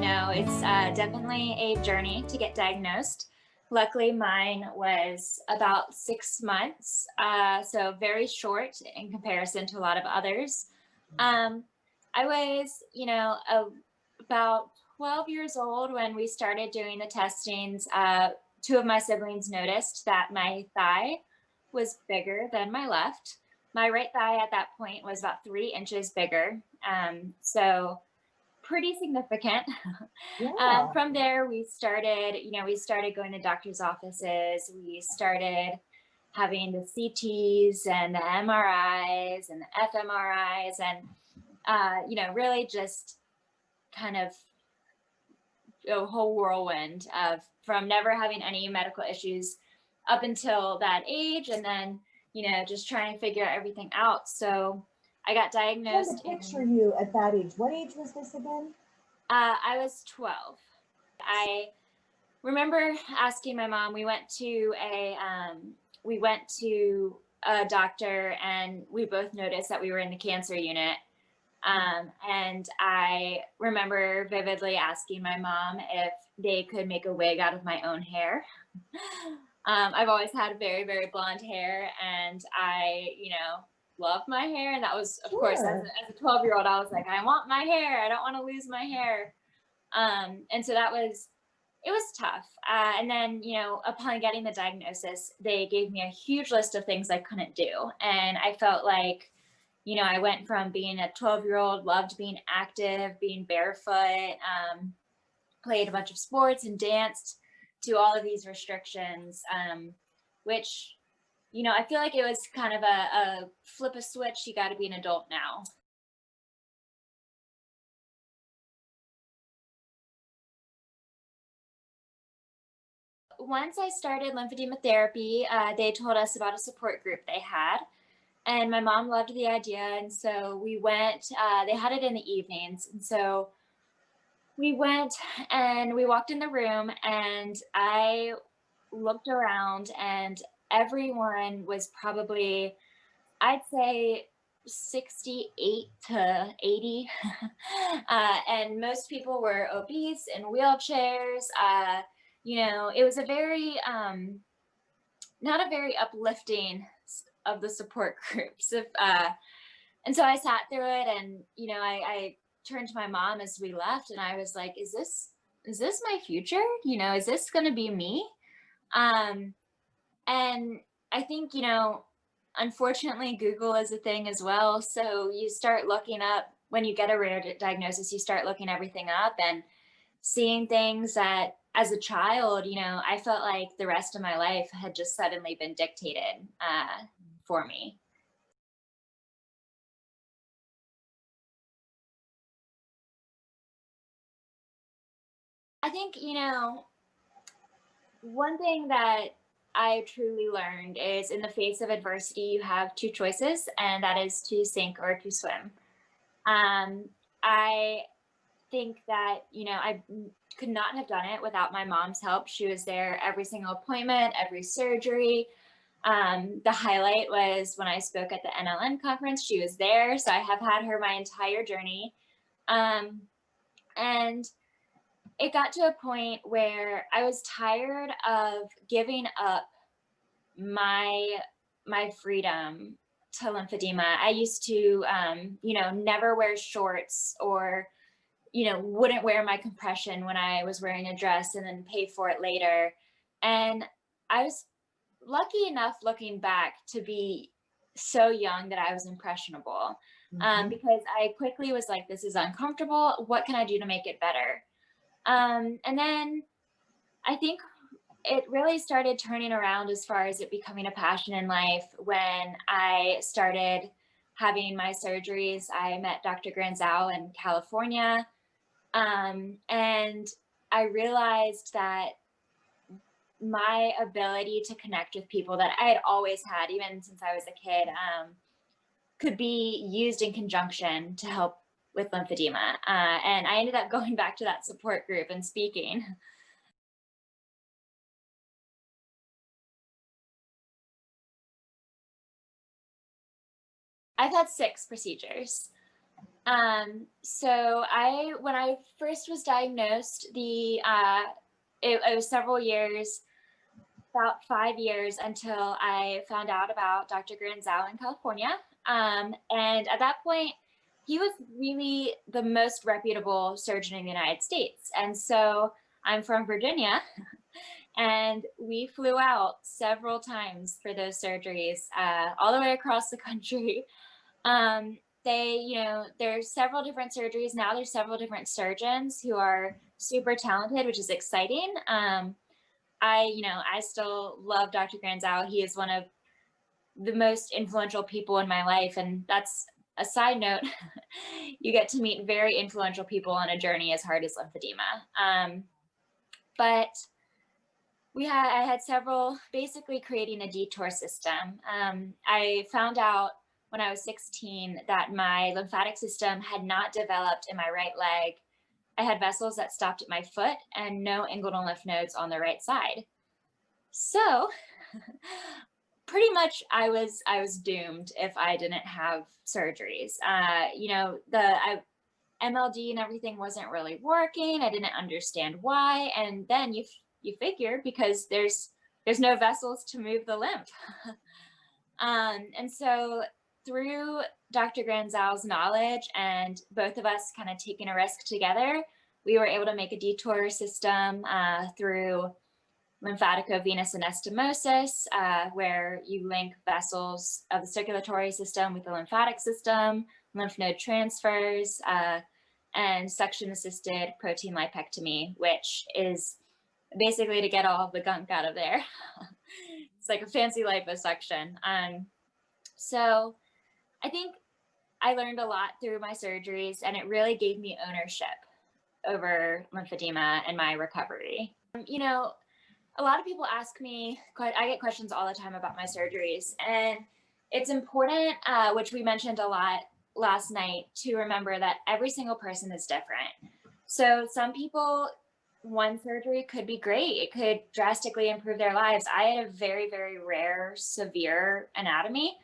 It's definitely a journey to get diagnosed. Luckily, mine was about 6 months, so very short in comparison to a lot of others. Um, I was, about 12 years old when we started doing the testings. Two of my siblings noticed that my thigh was bigger than my left. My right thigh at that point was about 3 inches bigger. So pretty significant. Yeah. From there, we started going to doctor's offices. We started having the CTs and the MRIs and the fMRIs, and really just kind of a whole whirlwind of from never having any medical issues up until that age, and then just trying to figure everything out. So I got Trying to diagnosed picture in you at that age. What age was this again? I was 12. I remember asking my mom. We went to a doctor, and we both noticed that we were in the cancer unit. And I remember vividly asking my mom if they could make a wig out of my own hair. I've always had very, very blonde hair, and I love my hair. And that was, of course, as Sure. a 12-year-old, I was like, I want my hair. I don't want to lose my hair. And so it was tough. And then, upon getting the diagnosis, they gave me a huge list of things I couldn't do. And I felt like, I went from being a 12-year-old, loved being active, being barefoot, played a bunch of sports and danced, to all of these restrictions, which, I feel like it was kind of a flip a switch. You got to be an adult now. Once I started lymphedema therapy, they told us about a support group they had. And my mom loved the idea. And so we went, they had it in the evenings. And so we went and we walked in the room, and I looked around, and everyone was probably, I'd say, 68 to 80. And most people were obese in wheelchairs. It was a very, not a very uplifting of the support groups. And so I sat through it, and I turned to my mom as we left, and I was like, is this my future? Is this going to be me? Um, and I think, unfortunately, Google is a thing as well. So you start looking up, when you get a rare diagnosis, you start looking everything up and seeing things that, as a child, I felt like the rest of my life had just suddenly been dictated for me. I think, one thing that I truly learned is, in the face of adversity, you have two choices, and that is to sink or to swim. Um, I think that, I could not have done it without my mom's help. She was there every single appointment, every surgery. The highlight was when I spoke at the NLN conference. She was there. So I have had her my entire journey. Um, and it got to a point where I was tired of giving up my my freedom to lymphedema. I used to, never wear shorts, or wouldn't wear my compression when I was wearing a dress, and then pay for it later. And I was lucky enough, looking back, to be so young that I was impressionable, Hmm. because I quickly was like, this is uncomfortable. What can I do to make it better? And then I think it really started turning around as far as it becoming a passion in life when I started having my surgeries. I met Dr. Granzow in California, and I realized that my ability to connect with people, that I had always had, even since I was a kid, could be used in conjunction to help with lymphedema. And I ended up going back to that support group and speaking. I've had 6 procedures. So when I first was diagnosed, it was several years, about 5 years until I found out about Dr. Granzow in California. And at that point, he was really the most reputable surgeon in the United States. And so I'm from Virginia, and we flew out several times for those surgeries, all the way across the country. There's several different surgeries now. There's several different surgeons who are super talented, which is exciting. I still love Dr. Granzow. He is one of the most influential people in my life. And that's a side note. You get to meet very influential people on a journey as hard as lymphedema. But I had several, basically creating a detour system. I found out when I was 16 that my lymphatic system had not developed in my right leg. I had vessels that stopped at my foot and no inguinal lymph nodes on the right side. So pretty much I was doomed if I didn't have surgeries. MLD and everything wasn't really working. I didn't understand why. And then you figure, because there's no vessels to move the lymph. And so through Dr. Granzow's knowledge and both of us kind of taking a risk together, we were able to make a detour system through lymphaticovenous anastomosis, where you link vessels of the circulatory system with the lymphatic system, lymph node transfers, and suction-assisted protein lipectomy, which is basically to get all of the gunk out of there. It's like a fancy liposuction. So I think I learned a lot through my surgeries, and it really gave me ownership over lymphedema and my recovery. A lot of people ask me, I get questions all the time about my surgeries, and it's important, which we mentioned a lot last night, to remember that every single person is different. So some people, one surgery could be great. It could drastically improve their lives. I had a very, very rare, severe anatomy.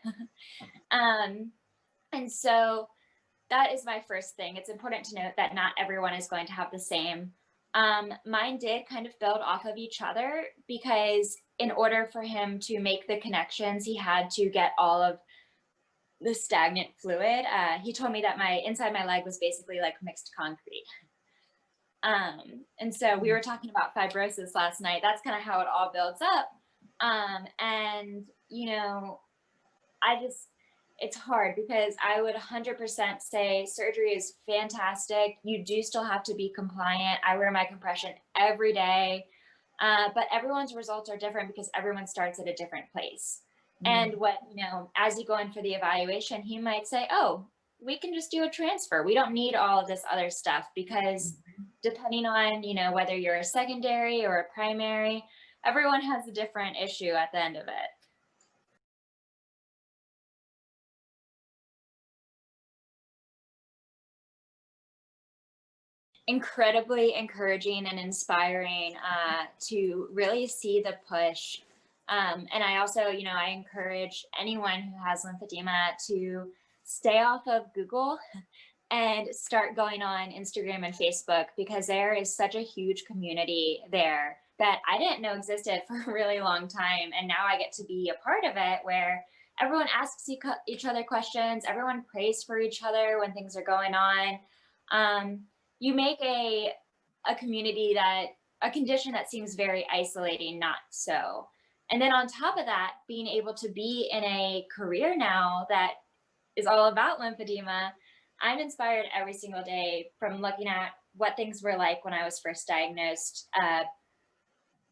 And so that is my first thing. It's important to note that not everyone is going to have the same. Mine did kind of build off of each other, because in order for him to make the connections, he had to get all of the stagnant fluid. He told me that inside my leg was basically like mixed concrete. And so we were talking about fibrosis last night. That's kind of how it all builds up. And it's hard, because I would 100% say surgery is fantastic. You do still have to be compliant. I wear my compression every day, but everyone's results are different because everyone starts at a different place. And as you go in for the evaluation, he might say, oh, we can just do a transfer. We don't need all of this other stuff, because depending on, whether you're a secondary or a primary, everyone has a different issue at the end of it. Incredibly encouraging and inspiring to really see the push. And I also, I encourage anyone who has lymphedema to stay off of Google and start going on Instagram and Facebook, because there is such a huge community there that I didn't know existed for a really long time. And now I get to be a part of it, where everyone asks each other questions, everyone prays for each other when things are going on. You make a community a condition that seems very isolating, not so. And then on top of that, being able to be in a career now that is all about lymphedema, I'm inspired every single day from looking at what things were like when I was first diagnosed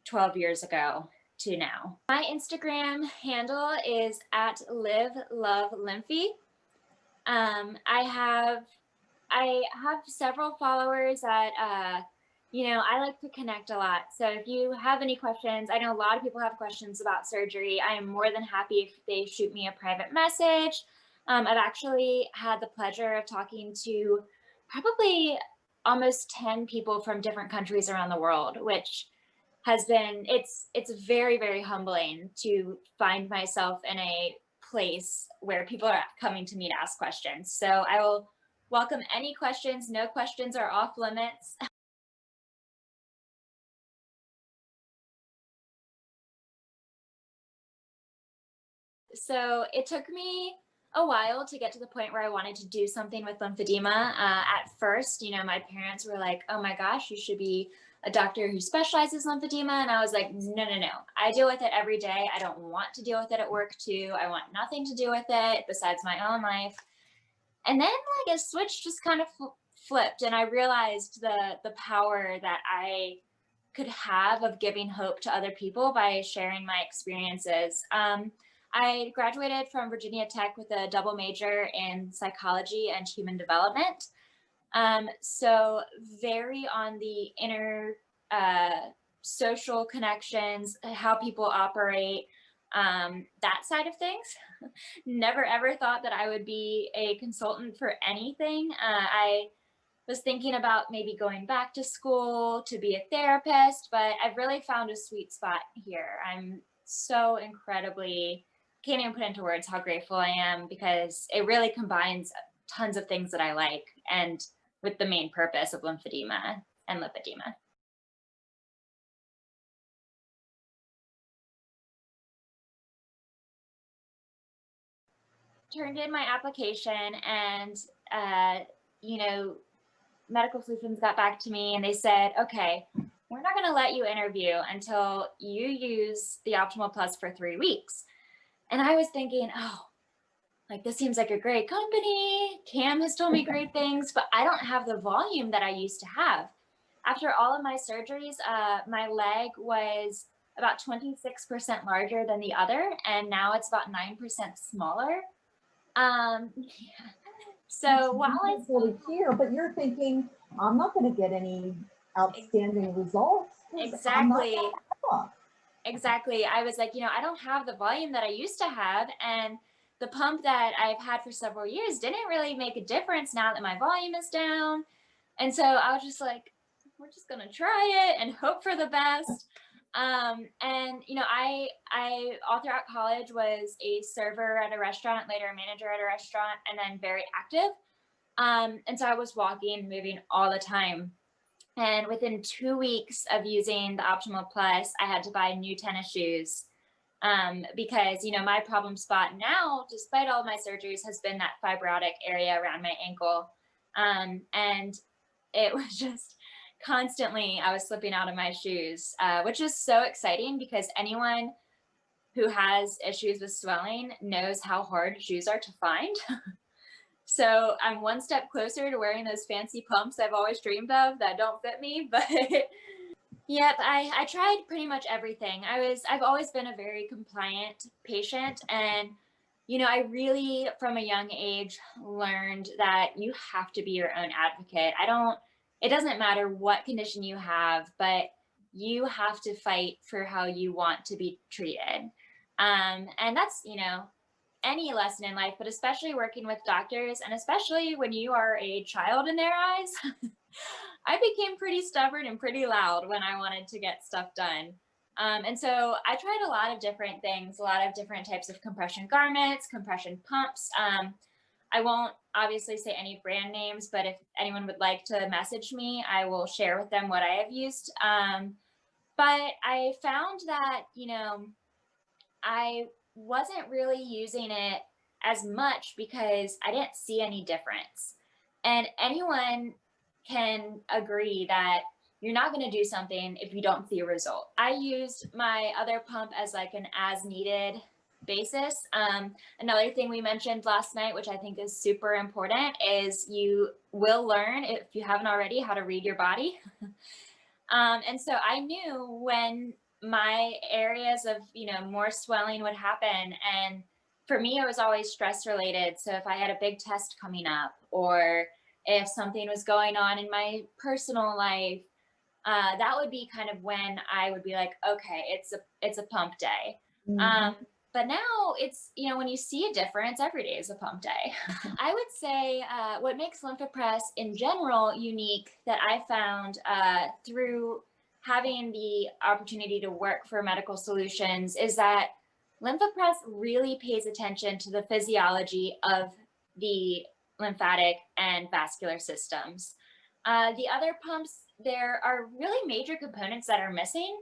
12 years ago to now. My Instagram handle is at livelovelymphy. I have several followers that, I like to connect a lot. So if you have any questions, I know a lot of people have questions about surgery. I am more than happy if they shoot me a private message. I've actually had the pleasure of talking to probably almost 10 people from different countries around the world, which has been, it's very, very humbling to find myself in a place where people are coming to me to ask questions. So I will welcome any questions. No questions are off limits. So it took me a while to get to the point where I wanted to do something with lymphedema. At first, my parents were like, oh my gosh, you should be a doctor who specializes in lymphedema. And I was like, no, no, no. I deal with it every day. I don't want to deal with it at work too. I want nothing to do with it besides my own life. And then like a switch just kind of flipped, and I realized the power that I could have of giving hope to other people by sharing my experiences. I graduated from Virginia Tech with a double major in psychology and human development. So very on the inner social connections, how people operate, that side of things. Never ever thought that I would be a consultant for anything. I was thinking about maybe going back to school to be a therapist, but I've really found a sweet spot here. I'm so incredibly, can't even put into words how grateful I am, because it really combines tons of things that I like, and with the main purpose of lymphedema and lipedema. Turned in my application, and Medical Solutions got back to me and they said, okay, we're not going to let you interview until you use the Optimal Plus for 3 weeks. And I was thinking, oh, like this seems like a great company. Cam has told me great things, but I don't have the volume that I used to have. After all of my surgeries, my leg was about 26% larger than the other, and now it's about 9% smaller. Yeah. So while it's really clear, but you're thinking, I'm not going to get any outstanding results. Exactly. Exactly. I was like, I don't have the volume that I used to have. And the pump that I've had for several years didn't really make a difference now that my volume is down. And so I was just like, we're just going to try it and hope for the best. I all throughout college was a server at a restaurant, later a manager at a restaurant, and then very active. And so I was walking, moving all the time. And within 2 weeks of using the Optimal Plus, I had to buy new tennis shoes, because, my problem spot now, despite all of my surgeries, has been that fibrotic area around my ankle. And it was just constantly, I was slipping out of my shoes, which is so exciting because anyone who has issues with swelling knows how hard shoes are to find. So I'm one step closer to wearing those fancy pumps I've always dreamed of that don't fit me. But yep, I tried pretty much everything. I've always been a very compliant patient, and I really from a young age learned that you have to be your own advocate. It doesn't matter what condition you have, but you have to fight for how you want to be treated. And that's, any lesson in life, but especially working with doctors, and especially when you are a child in their eyes. I became pretty stubborn and pretty loud when I wanted to get stuff done. And so I tried a lot of different things, a lot of different types of compression garments, compression pumps. I won't obviously say any brand names, but if anyone would like to message me, I will share with them what I have used. But I found that, I wasn't really using it as much because I didn't see any difference. And anyone can agree that you're not going to do something if you don't see a result. I used my other pump as like an as needed basis. Another thing we mentioned last night, which I think is super important, is you will learn, if you haven't already, how to read your body. And so I knew when my areas of, more swelling would happen. And for me, it was always stress related. So if I had a big test coming up, or if something was going on in my personal life, that would be kind of when I would be like, okay, it's a pump day. Mm-hmm. But now it's, when you see a difference, every day is a pump day. I would say what makes Lympha Press in general unique that I found through having the opportunity to work for Medical Solutions is that Lympha Press really pays attention to the physiology of the lymphatic and vascular systems. The other pumps, there are really major components that are missing.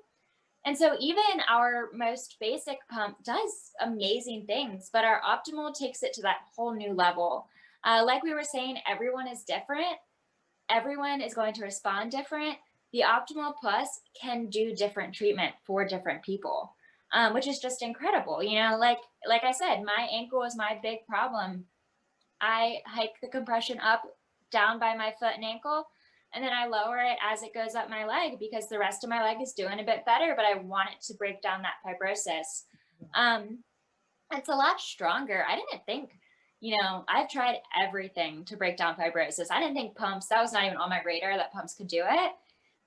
And so even our most basic pump does amazing things, but our optimal takes it to that whole new level. Like we were saying, everyone is different. Everyone is going to respond different. The optimal plus can do different treatment for different people, which is just incredible. You know, like I said, my ankle is my big problem. I hike the compression up down by my foot and ankle, and then I lower it as it goes up my leg because the rest of my leg is doing a bit better, but I want it to break down that fibrosis. It's a lot stronger. I didn't think, you know, I've tried everything to break down fibrosis. I didn't think pumps, that was not even on my radar that pumps could do it.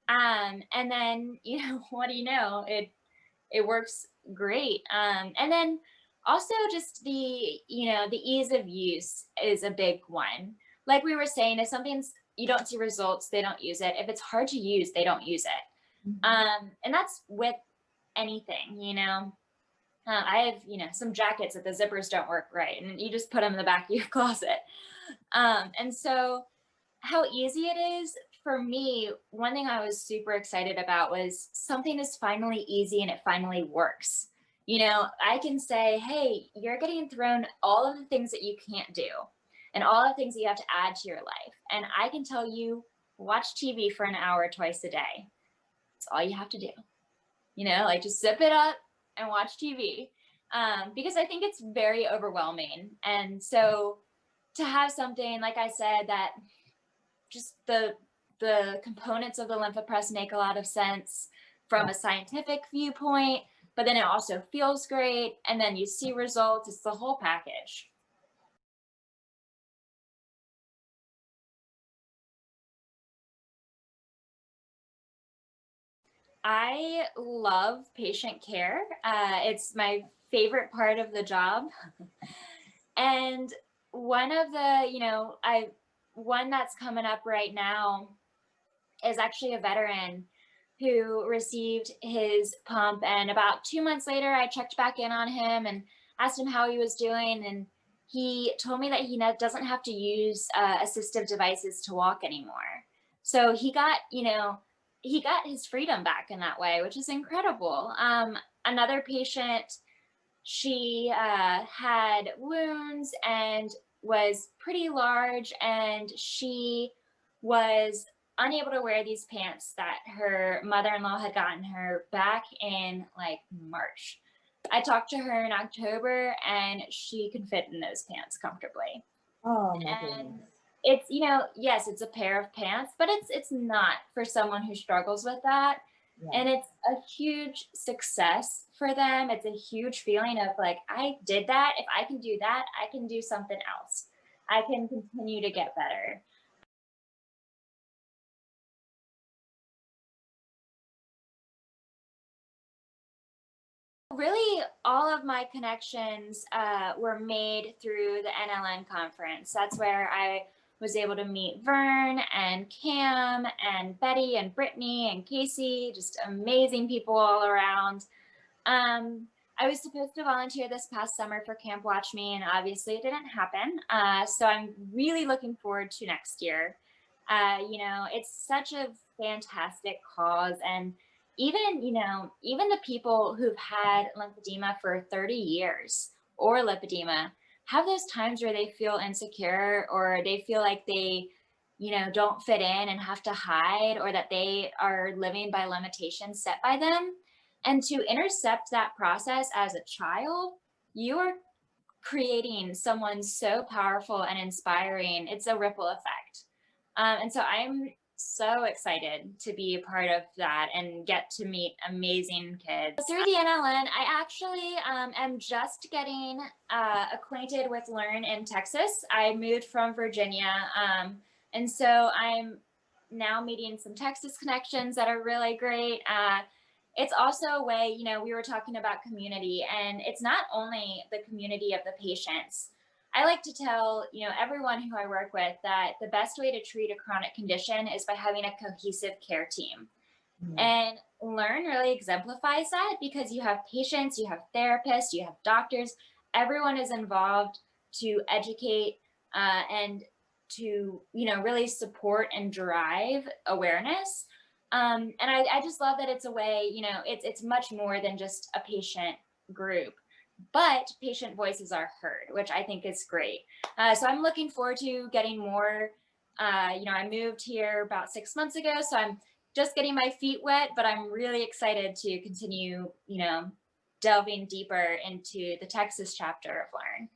And then, you know, what do you know? It works great. And then also just the, you know, the ease of use is a big one. Like we were saying, if something's, you don't see results, they don't use it. If it's hard to use, they don't use it. And that's with anything, you know. I have, you know, some jackets that the zippers don't work right, and you just put them in the back of your closet. And so how easy it is for me, one thing I was super excited about was something is finally easy and it finally works. You know, I can say, hey, you're getting thrown all of the things that you can't do and all the things that you have to add to your life. And I can tell you, watch TV for an hour twice a day. That's all you have to do. You know, like just zip it up and watch TV, because I think it's very overwhelming. And so to have something, like I said, that just the components of the Lympha Press make a lot of sense from a scientific viewpoint, but then it also feels great. And then you see results. It's the whole package. I love patient care. It's my favorite part of the job. And one of the, you know, one that's coming up right now is actually a veteran who received his pump. And about 2 months later, I checked back in on him and asked him how he was doing. And he told me that he doesn't have to use assistive devices to walk anymore. So he got, you know, he got his freedom back in that way, which is incredible. Another patient, she had wounds and was pretty large, and she was unable to wear these pants that her mother-in-law had gotten her back in like March. I talked to her in October and she could fit in those pants comfortably. Oh my And goodness. it's, you know, yes, it's a pair of pants, but it's not for someone who struggles with that. Yeah. And it's a huge success for them. It's a huge feeling of like, I did that. If I can do that, I can do something else. I can continue to get better. Really, all of my connections were made through the NLN conference. That's where I was able to meet Vern and Cam and Betty and Brittany and Casey, just amazing people all around. I was supposed to volunteer this past summer for Camp Watch Me, and obviously it didn't happen. So I'm really looking forward to next year. You know, it's such a fantastic cause, and even, you know, even the people who've had lymphedema for 30 years or lipedema have those times where they feel insecure or they feel like they, you know, don't fit in and have to hide, or that they are living by limitations set by them. And to intercept that process as a child, you are creating someone so powerful and inspiring. It's a ripple effect. And so I'm so excited to be a part of that and get to meet amazing kids. Through the NLN, I actually am just getting acquainted with LE&RN in Texas. I moved from Virginia. And so I'm now meeting some Texas connections that are really great. It's also a way, you know, we were talking about community, and it's not only the community of the patients. I like to tell, you know, everyone who I work with that the best way to treat a chronic condition is by having a cohesive care team. And LE&RN really exemplifies that, because you have patients, you have therapists, you have doctors, everyone is involved to educate and to, you know, really support and drive awareness. And I just love that it's a way, you know, it's much more than just a patient group, but patient voices are heard, which I think is great. So I'm looking forward to getting more. You know, I moved here about 6 months ago, so I'm just getting my feet wet, but I'm really excited to continue, you know, delving deeper into the Texas chapter of LE&RN.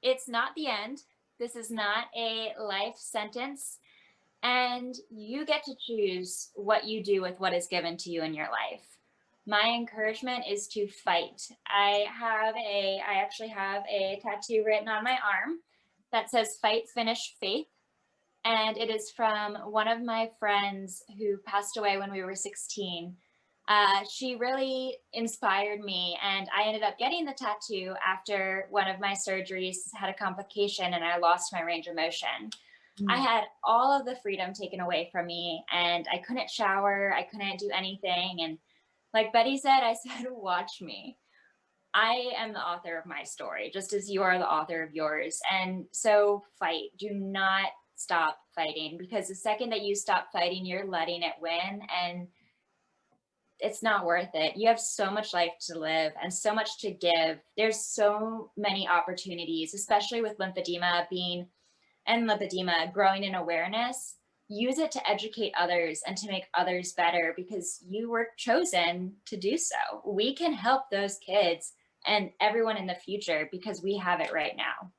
It's not the end. This is not a life sentence. And you get to choose what you do with what is given to you in your life. My encouragement is to fight. I actually have a tattoo written on my arm that says "Fight, Finish, Faith." And it is from one of my friends who passed away when we were 16. She really inspired me, and I ended up getting the tattoo after one of my surgeries had a complication and I lost my range of motion. I had all of the freedom taken away from me, and I couldn't shower, I couldn't do anything. And like Betty said, I said, watch me. I am the author of my story, just as you are the author of yours. And so fight. Do not stop fighting, because the second that you stop fighting, you're letting it win, and it's not worth it. You have so much life to live and so much to give. There's so many opportunities, especially with lymphedema growing in awareness. Use it to educate others and to make others better, because you were chosen to do so. We can help those kids and everyone in the future because we have it right now.